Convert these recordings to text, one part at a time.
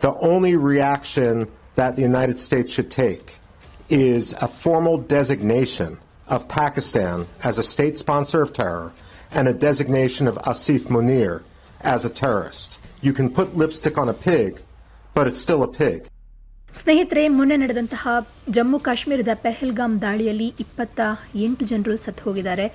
the only reaction that the United States should take is a formal designation of Pakistan as a state sponsor of terror and a designation of Asim Munir as a terrorist. You can put lipstick on a pig, but it's still a pig. ಸ್ನೇಹಿತರೆ, ಮೊನ್ನೆ ನಡೆದಂತಹ ಜಮ್ಮು ಕಾಶ್ಮೀರದ ಪೆಹಲ್ಗಾಮ್ ದಾಳಿಯಲ್ಲಿ 28 ಜನರು ಸತ್ತು ಹೋಗಿದ್ದಾರೆ.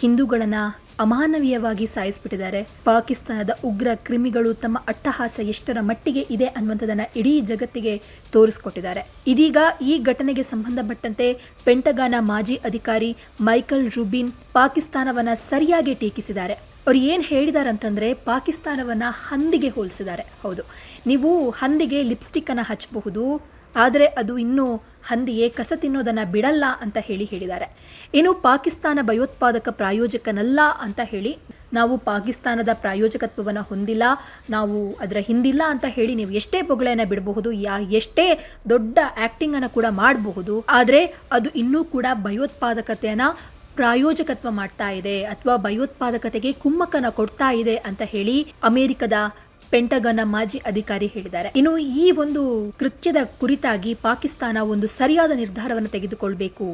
ಹಿಂದೂಗಳನ್ನು ಅಮಾನವೀಯವಾಗಿ ಸಾಯಿಸಿಬಿಟ್ಟಿದ್ದಾರೆ. ಪಾಕಿಸ್ತಾನದ ಉಗ್ರ ಕ್ರಿಮಿಗಳು ತಮ್ಮ ಅಟ್ಟಹಾಸ ಎಷ್ಟರ ಮಟ್ಟಿಗೆ ಇದೆ ಅನ್ನುವಂಥದ್ದನ್ನು ಇಡೀ ಜಗತ್ತಿಗೆ ತೋರಿಸಿಕೊಟ್ಟಿದ್ದಾರೆ. ಇದೀಗ ಈ ಘಟನೆಗೆ ಸಂಬಂಧಪಟ್ಟಂತೆ ಪೆಂಟಗಾನ ಮಾಜಿ ಅಧಿಕಾರಿ ಮೈಕಲ್ ರುಬಿನ್ ಪಾಕಿಸ್ತಾನವನ್ನು ಸರಿಯಾಗಿ ಟೀಕಿಸಿದ್ದಾರೆ. ಅವ್ರು ಏನು ಹೇಳಿದಾರಂತಂದರೆ, ಪಾಕಿಸ್ತಾನವನ್ನು ಹಂದಿಗೆ ಹೋಲಿಸಿದ್ದಾರೆ. ಹೌದು, ನೀವು ಹಂದಿಗೆ ಲಿಪ್ಸ್ಟಿಕ್ಕನ್ನು ಹಚ್ಚಬಹುದು, ಆದರೆ ಅದು ಇನ್ನೂ ಹಂದಿಯೇ ಕಸ ತಿನ್ನೋದನ್ನು ಬಿಡಲ್ಲ ಅಂತ ಹೇಳಿದ್ದಾರೆ. ಇನ್ನು ಪಾಕಿಸ್ತಾನ ಭಯೋತ್ಪಾದಕ ಪ್ರಾಯೋಜಕನಲ್ಲ ಅಂತ ಹೇಳಿ, ನಾವು ಪಾಕಿಸ್ತಾನದ ಪ್ರಾಯೋಜಕತ್ವವನ್ನು ಹೊಂದಿಲ್ಲ, ನಾವು ಅದರ ಹಿಂದಿಲ್ಲ ಅಂತ ಹೇಳಿ ನೀವು ಎಷ್ಟೇ ಬೊಗಳೆಯನ್ನು ಬಿಡಬಹುದು, ಎಷ್ಟೇ ದೊಡ್ಡ ಆ್ಯಕ್ಟಿಂಗನ್ನು ಕೂಡ ಮಾಡಬಹುದು, ಆದರೆ ಅದು ಇನ್ನೂ ಕೂಡ ಭಯೋತ್ಪಾದಕತೆಯನ್ನು ಪ್ರಾಯೋಜಕತ್ವ ಮಾಡ್ತಾ ಇದೆ ಅಥವಾ ಭಯೋತ್ಪಾದಕತೆಗೆ ಕುಮ್ಮಕ್ಕನ ಕೊಡ್ತಾ ಇದೆ ಅಂತ ಹೇಳಿ ಅಮೆರಿಕದ ಪೆಂಟಗನ್ನ ಮಾಜಿ ಅಧಿಕಾರಿ ಹೇಳಿದ್ದಾರೆ. ಇನ್ನು ಈ ಒಂದು ಕೃತ್ಯದ ಕುರಿತಾಗಿ ಪಾಕಿಸ್ತಾನ ಒಂದು ಸರಿಯಾದ ನಿರ್ಧಾರವನ್ನು ತೆಗೆದುಕೊಳ್ಬೇಕು.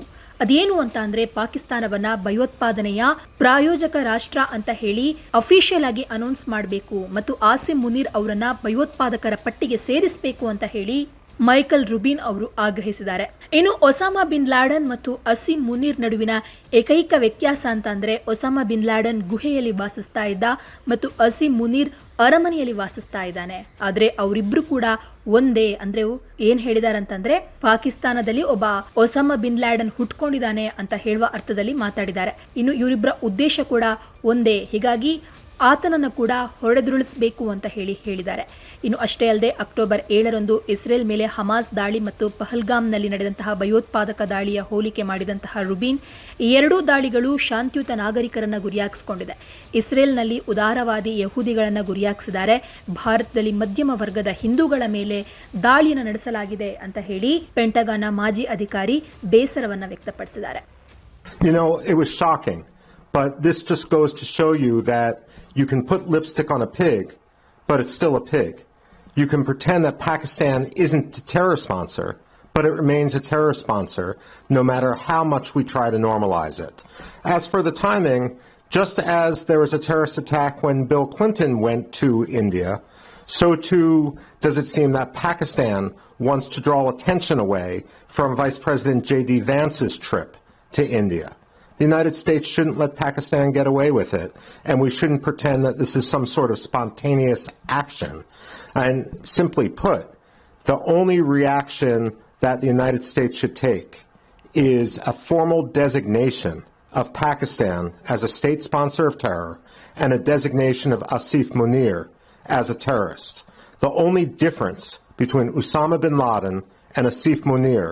ಅದೇನು ಅಂತ ಅಂದ್ರೆ, ಪಾಕಿಸ್ತಾನವನ್ನ ಭಯೋತ್ಪಾದನೆಯ ಪ್ರಾಯೋಜಕ ರಾಷ್ಟ್ರ ಅಂತ ಹೇಳಿ ಅಫಿಷಿಯಲ್ ಆಗಿ ಅನೌನ್ಸ್ ಮಾಡಬೇಕು ಮತ್ತು ಆಸಿಮ್ ಮುನೀರ್ ಅವರನ್ನ ಭಯೋತ್ಪಾದಕರ ಪಟ್ಟಿಗೆ ಸೇರಿಸಬೇಕು ಅಂತ ಹೇಳಿ ಮೈಕಲ್ ರುಬಿನ್ ಅವರು ಆಗ್ರಹಿಸಿದ್ದಾರೆ. ಇನ್ನು ಒಸಾಮಾ ಬಿನ್ ಲಾಡನ್ ಮತ್ತು ಅಸೀಂ ಮುನೀರ್ ನಡುವಿನ ಏಕೈಕ ವ್ಯತ್ಯಾಸ ಅಂತ ಅಂದ್ರೆ, ಒಸಾಮಾ ಬಿನ್ ಲಾಡನ್ ಗುಹೆಯಲ್ಲಿ ವಾಸಿಸ್ತಾ ಇದ್ದ ಮತ್ತು ಅಸೀಂ ಮುನೀರ್ ಅರಮನೆಯಲ್ಲಿ ವಾಸಿಸ್ತಾ ಇದ್ದಾನೆ. ಆದ್ರೆ ಅವರಿಬ್ರು ಕೂಡ ಒಂದೇ. ಅಂದ್ರೆ ಏನ್ ಹೇಳಿದಾರಂತಂದ್ರೆ, ಪಾಕಿಸ್ತಾನದಲ್ಲಿ ಒಬ್ಬ ಒಸಾಮಾ ಬಿನ್ ಲಾಡನ್ ಹುಟ್ಕೊಂಡಿದ್ದಾನೆ ಅಂತ ಹೇಳುವ ಅರ್ಥದಲ್ಲಿ ಮಾತಾಡಿದ್ದಾರೆ. ಇನ್ನು ಇವರಿಬ್ಬರ ಉದ್ದೇಶ ಕೂಡ ಒಂದೇ, ಹೀಗಾಗಿ ಆತನನ್ನು ಕೂಡ ಹೊಡೆದುರುಳಿಸಬೇಕು ಅಂತ ಹೇಳಿದ್ದಾರೆ. ಇನ್ನು ಅಷ್ಟೇ ಅಲ್ಲದೆ ಅಕ್ಟೋಬರ್ 7ರಂದು ಇಸ್ರೇಲ್ ಮೇಲೆ ಹಮಾಸ್ ದಾಳಿ ಮತ್ತು ಪಹಲ್ಗಾಮ್ನಲ್ಲಿ ನಡೆದಂತಹ ಭಯೋತ್ಪಾದಕ ದಾಳಿಯ ಹೋಲಿಕೆ ಮಾಡಿದಂತಹ ರುಬಿನ್, ಈ ಎರಡೂ ದಾಳಿಗಳು ಶಾಂತಿಯುತ ನಾಗರಿಕರನ್ನ ಗುರಿಯಾಗಿಸಿಕೊಂಡಿದೆ. ಇಸ್ರೇಲ್ನಲ್ಲಿ ಉದಾರವಾದಿ ಯಹೂದಿಗಳನ್ನು ಗುರಿಯಾಗಿಸಿದ್ದಾರೆ, ಭಾರತದಲ್ಲಿ ಮಧ್ಯಮ ವರ್ಗದ ಹಿಂದೂಗಳ ಮೇಲೆ ದಾಳಿಯನ್ನು ನಡೆಸಲಾಗಿದೆ ಅಂತ ಹೇಳಿ ಪೆಂಟಗಾನ ಮಾಜಿ ಅಧಿಕಾರಿ ಬೇಸರವನ್ನು ವ್ಯಕ್ತಪಡಿಸಿದ್ದಾರೆ. It was shocking, but this just goes to show you that you can put lipstick on a pig, but it's still a pig. You can pretend that Pakistan isn't a terror sponsor, but it remains a terror sponsor no matter how much we try to normalize it. As for the timing, just as there was a terrorist attack when Bill Clinton went to India, so too does it seem that Pakistan wants to draw attention away from Vice President J.D. Vance's trip to India. The United States shouldn't let Pakistan get away with it, and we shouldn't pretend that this is some sort of spontaneous action. And simply put, the only reaction that the United States should take is a formal designation of Pakistan as a state sponsor of terror and a designation of Asim Munir as a terrorist. The only difference between Osama bin Laden and Asim Munir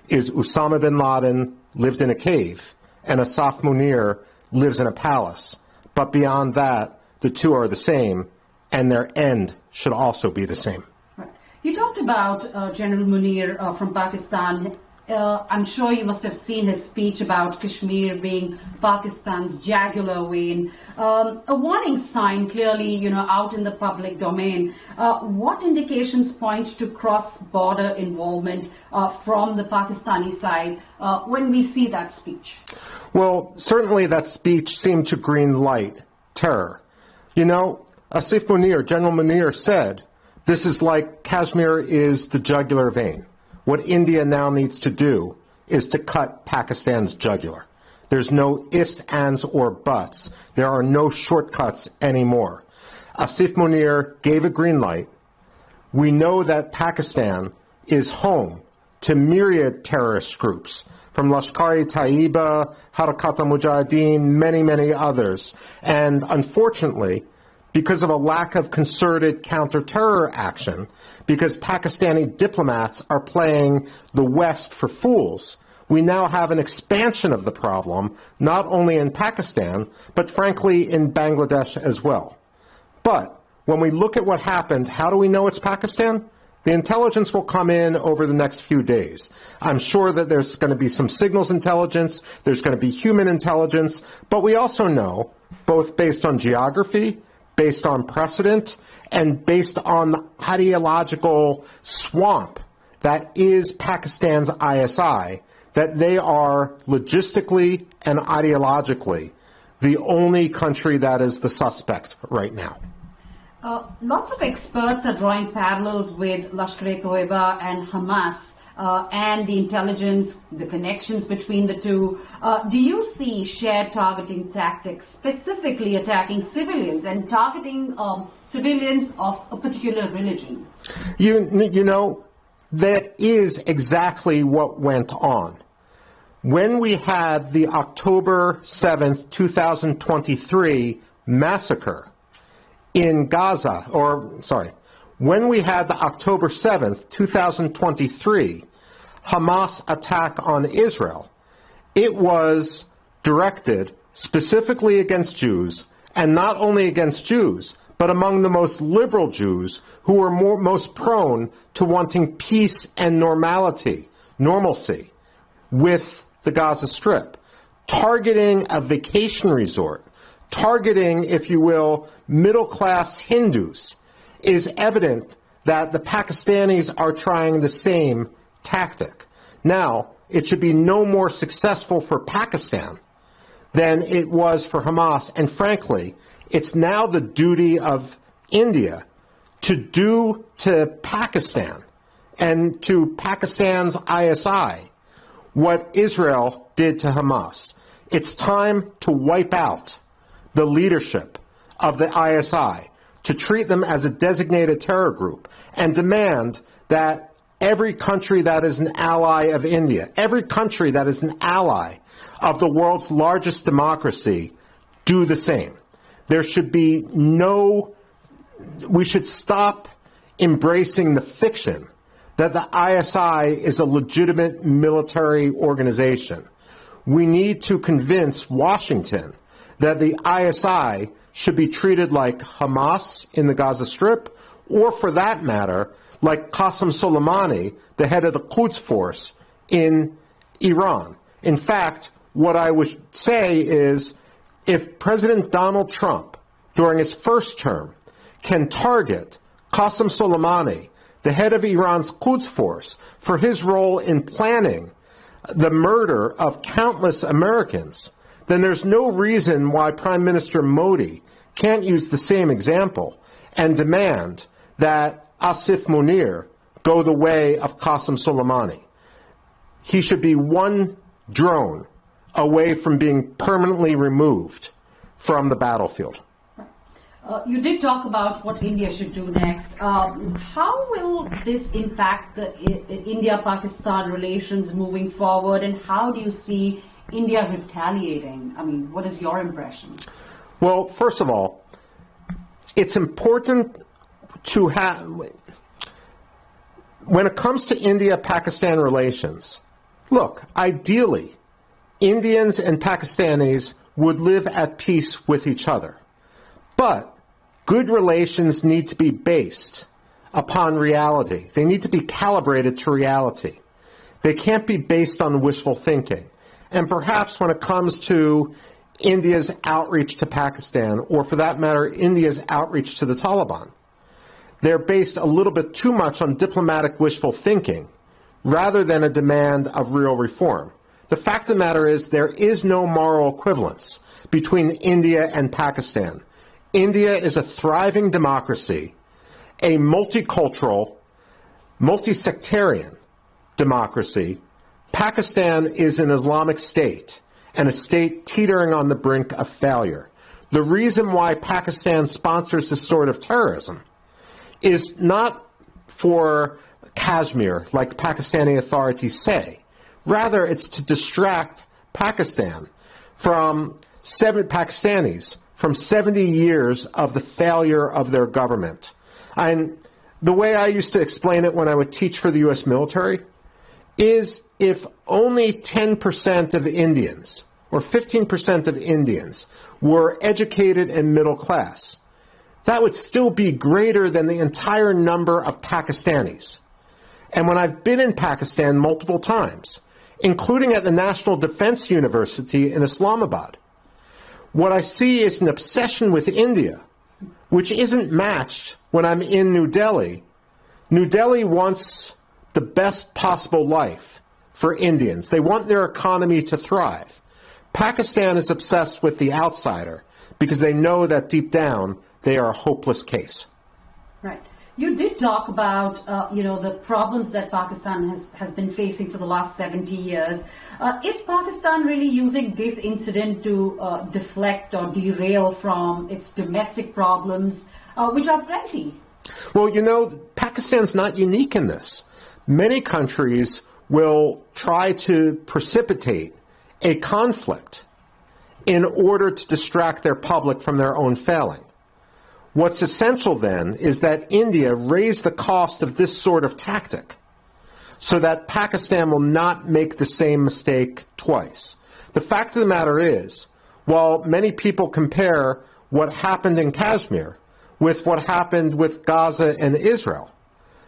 is Osama bin Laden lived in a cave and Asim Munir lives in a palace. But beyond that, the two are the same, and their end should also be the same. Right. You talked about General Munir from Pakistan. I'm sure you must have seen his speech about Kashmir being Pakistan's jugular vein. A warning sign clearly, out in the public domain. What indications point to cross-border involvement from the Pakistani side when we see that speech? Well, certainly that speech seemed to green light terror. Asim Munir, General Munir said, this is like Kashmir is the jugular vein. What India now needs to do is to cut Pakistan's jugular. There's no ifs, ands, or buts. There are no shortcuts anymore. Asim Munir gave a green light. We know that Pakistan is home to myriad terrorist groups, from Lashkar-e-Taiba, Harakat al-Mujahideen, many, many others. And unfortunately, because of a lack of concerted counter-terror action, because Pakistani diplomats are playing the West for fools, we now have an expansion of the problem, not only in Pakistan, but frankly in Bangladesh as well. But when we look at what happened, how do we know it's Pakistan? The intelligence will come in over the next few days. I'm sure that there's going to be some signals intelligence, there's going to be human intelligence, but we also know, both based on geography, based on precedent, and based on the ideological swamp that is Pakistan's ISI, that they are logistically and ideologically the only country that is the suspect right now. Lots of experts are drawing parallels with Lashkar-e-Toiba and Hamas and the intelligence, the connections between the two. Do you see shared targeting tactics, specifically attacking civilians and targeting civilians of a particular religion? You know, that is exactly what went on. When we had the October 7th, 2023 massacre in Gaza, when we had the October 7th, 2023 Hamas attack on Israel, it was directed specifically against Jews, and not only against Jews, but among the most liberal Jews who were most prone to wanting peace and normalcy with the Gaza Strip, targeting a vacation resort, targeting, if you will, middle-class Hindus, is evident that the Pakistanis are trying the same tactic. Now, it should be no more successful for Pakistan than it was for Hamas, and frankly, it's now the duty of India to do to Pakistan and to Pakistan's ISI what Israel did to Hamas. It's time to wipe out the leadership of the ISI, to treat them as a designated terror group, and demand that every country that is an ally of India, every country that is an ally of the world's largest democracy, do the same. There should be we should stop embracing the fiction that the ISI is a legitimate military organization. We need to convince Washington that the ISI should be treated like Hamas in the Gaza Strip, or for that matter, like Qasem Soleimani, the head of the Quds Force in Iran. In fact, what I would say is, if President Donald Trump, during his first term, can target Qasem Soleimani, the head of Iran's Quds Force, for his role in planning the murder of countless Americans, then there's no reason why Prime Minister Modi can't use the same example and demand that Asim Munir go the way of Qasem Soleimani. He should be one drone away from being permanently removed from the battlefield. You did talk about what India should do next. How will this impact the India-Pakistan relations moving forward, and how do you see India retaliating? I mean, what is your impression? Well, first of all, it's important to have, when it comes to India-Pakistan relations, look, ideally, Indians and Pakistanis would live at peace with each other. But good relations need to be based upon reality. They need to be calibrated to reality. They can't be based on wishful thinking. And perhaps when it comes to India's outreach to Pakistan, or for that matter, India's outreach to the Taliban, they're based a little bit too much on diplomatic wishful thinking rather than a demand of real reform. The fact of the matter is there is no moral equivalence between India and Pakistan. India is a thriving democracy, a multicultural, multi-sectarian democracy. Pakistan is an Islamic state, and a state teetering on the brink of failure. The reason why Pakistan sponsors this sort of terrorism is not for Kashmir, like Pakistani authorities say. Rather, it's to distract Pakistanis from 70 years of the failure of their government. And the way I used to explain it when I would teach for the U.S. military is, if only 10% of Indians or 15% of Indians were educated and middle class, that would still be greater than the entire number of Pakistanis. And when I've been in Pakistan multiple times, including at the National Defense University in Islamabad, what I see is an obsession with India which isn't matched when I'm in New Delhi. New Delhi wants the best possible life for Indians. They want their economy to thrive. Pakistan is obsessed with the outsider because they know that deep down they are a hopeless case. Right. You did talk about, the problems that Pakistan has been facing for the last 70 years. Is Pakistan really using this incident to deflect or derail from its domestic problems, which are plenty? Well, Pakistan's not unique in this. Many countries will try to precipitate a conflict in order to distract their public from their own failing. What's essential then is that India raise the cost of this sort of tactic so that Pakistan will not make the same mistake twice. The fact of the matter is, while many people compare what happened in Kashmir with what happened with Gaza and Israel,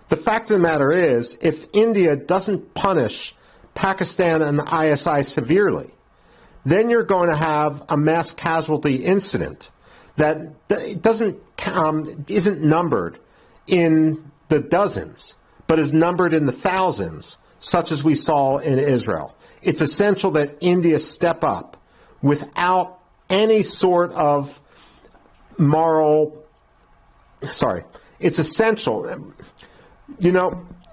the fact of the matter is, if India doesn't punish Pakistan and the ISI severely, then you're going to have a mass casualty incident that isn't numbered in the dozens, but is numbered in the thousands, such as we saw in Israel. It's essential that India step up without any sort of it's essential.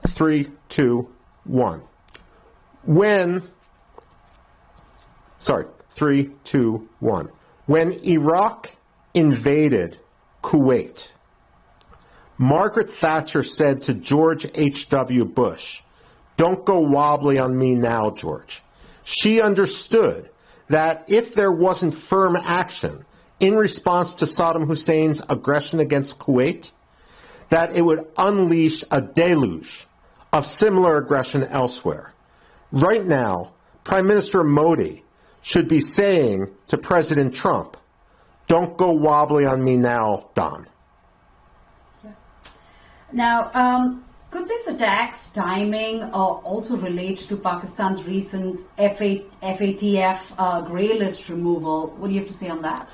3, 2, 1. 3, 2, 1. When Iraq invaded Kuwait, Margaret Thatcher said to George H.W. Bush, "Don't go wobbly on me now, George." She understood that if there wasn't firm action in response to Saddam Hussein's aggression against Kuwait, that it would unleash a deluge of similar aggression elsewhere. Right now, Prime Minister Modi should be saying to President Trump, "Don't go wobbly on me now, Don." Now, could this attack's timing also relate to Pakistan's recent FATF grey list removal? What do you have to say on that?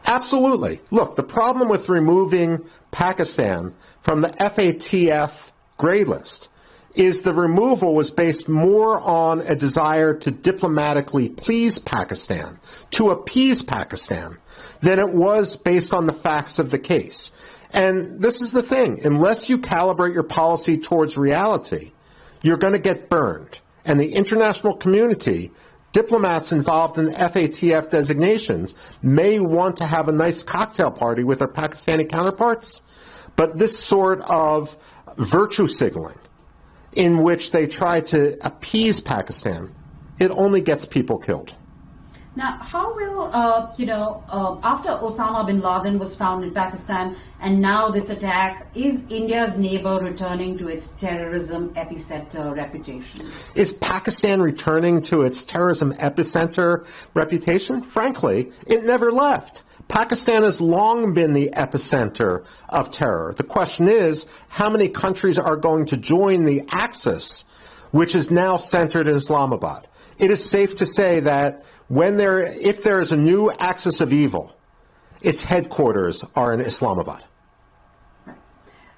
Absolutely. Look, the problem with removing Pakistan from the FATF grey list is the removal was based more on a desire to diplomatically please Pakistan, to appease Pakistan, than it was based on the facts of the case. And this is the thing. Unless you calibrate your policy towards reality, you're going to get burned. And the international community, diplomats involved in FATF designations, may want to have a nice cocktail party with their Pakistani counterparts. But this sort of virtue signaling in which they try to appease Pakistan, it only gets people killed. Now, how will, after Osama bin Laden was found in Pakistan and now this attack, is India's neighbor returning to its terrorism epicenter reputation? Is Pakistan returning to its terrorism epicenter reputation? Frankly, it never left. Pakistan has long been the epicenter of terror. The question is, how many countries are going to join the axis, which is now centered in Islamabad? It is safe to say that if there is a new axis of evil, its headquarters are in Islamabad.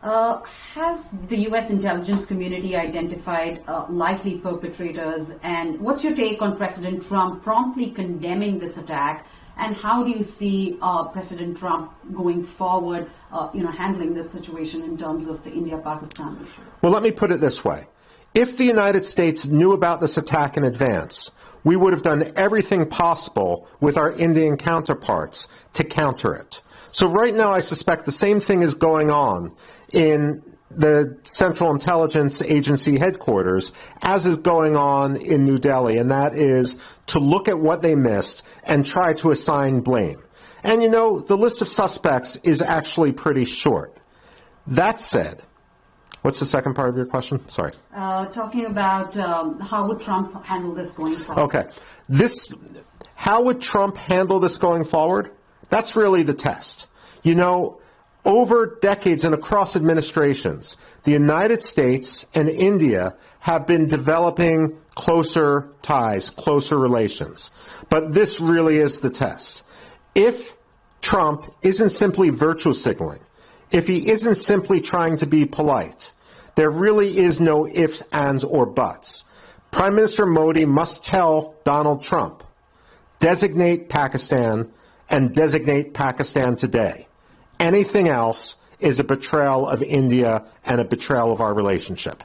Has the U.S. intelligence community identified likely perpetrators? And what's your take on President Trump promptly condemning this attack? And how do you see President Trump going forward, handling this situation in terms of the India-Pakistan issue? Well, let me put it this way. If the United States knew about this attack in advance, we would have done everything possible with our Indian counterparts to counter it. So right now I suspect the same thing is going on in the Central Intelligence Agency headquarters as is going on in New Delhi, and that is to look at what they missed and try to assign blame. And the list of suspects is actually pretty short. That said, what's the second part of your question? Sorry. Talking about how would Trump handle this going forward? Okay. How would Trump handle this going forward? That's really the test. Over decades and across administrations, the United States and India have been developing closer ties, closer relations. But this really is the test. If Trump isn't simply virtue signaling, if he isn't simply trying to be polite, there really is no ifs, ands, or buts. Prime Minister Modi must tell Donald Trump, designate Pakistan and designate Pakistan today. Anything else is a betrayal of India and a betrayal of our relationship.